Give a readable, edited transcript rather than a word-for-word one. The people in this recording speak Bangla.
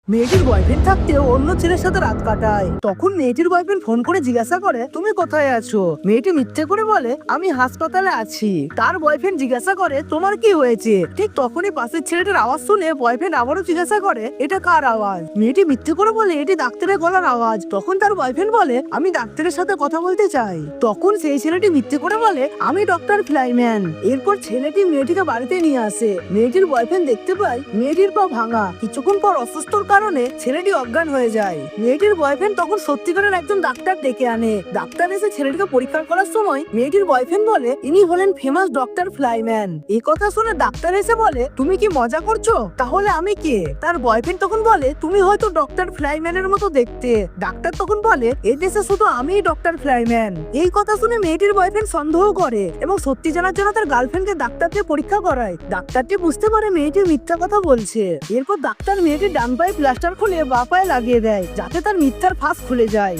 মেয়েটির বয়ফ্রেন্ড থাকতেও অন্য ছেলের সাথে রাত কাটায়। তখন মেয়েটির বয়ফ্রেন্ড ফোন করে জিজ্ঞাসা করে তুমি কোথায় আছো। মেয়েটি মিথ্যে করে বলে আমি হাসপাতালে আছি। তার বয়ফ্রেন্ড জিজ্ঞাসা করে তোমার কি হয়েছে। ঠিক তখনই পাশের ছেলেটার আওয়াজ শুনে বয়ফ্রেন্ড আবারও জিজ্ঞাসা করে এটা কার আওয়াজ। মেয়েটি মিথ্যে করে বলে এটি ডাক্তারের গলার আওয়াজ। তখন তার বয়ফ্রেন্ড বলে আমি ডাক্তারের সাথে কথা বলতে চাই। তখন সেই ছেলেটি মিথ্যে করে বলে আমি ডক্টর ফ্লাইম্যান। এরপর ছেলেটি মেয়েটিকে বাড়িতে নিয়ে আসে। মেয়েটির বয়ফ্রেন্ড দেখতে পায় মেয়েটির পা ভাঙা। কিছুক্ষণ পর অসুস্থর কারণে ছেলেটি অজ্ঞান হয়ে যায়। মেয়েটির বয়ফ্রেন্ড তখন সত্যিকারের একজন ডাক্তার ডেকে আনে। ডাক্তার এসে ছেলেটিকে পরীক্ষা করার সময় মেয়েটির বয়ফ্রেন্ড বলে ইনি হলেন ফেমাস ডক্টর ফ্লাইম্যান। এই কথা শুনে ডাক্তার এসে বলে তুমি কি মজা করছো, তাহলে আমি কে। তার বয়ফ্রেন্ড তখন বলে তুমি হয়তো ডক্টর ফ্লাইম্যানের মতো দেখতে। ডাক্তার তখন বলে এই দেশে শুধু আমিই ডক্টর ফ্লাইম্যান। এই কথা শুনে মেয়েটির বয়ফ্রেন্ড সন্দেহ করে এবং সত্যি জানার জন্য তার গার্লফ্রেন্ডকে ডাক্তার দিয়ে পরীক্ষা করায়। ডাক্তারটি বুঝতে পারে মেয়েটি মিথ্যা কথা বলছে। এরপর ডাক্তার মেয়েটির ডান পায়ে প্লাস্টার খুলে বাঁ পায়ে লাগিয়ে দেয় যাতে তার মিথ্যার ফাঁস খুলে যায়।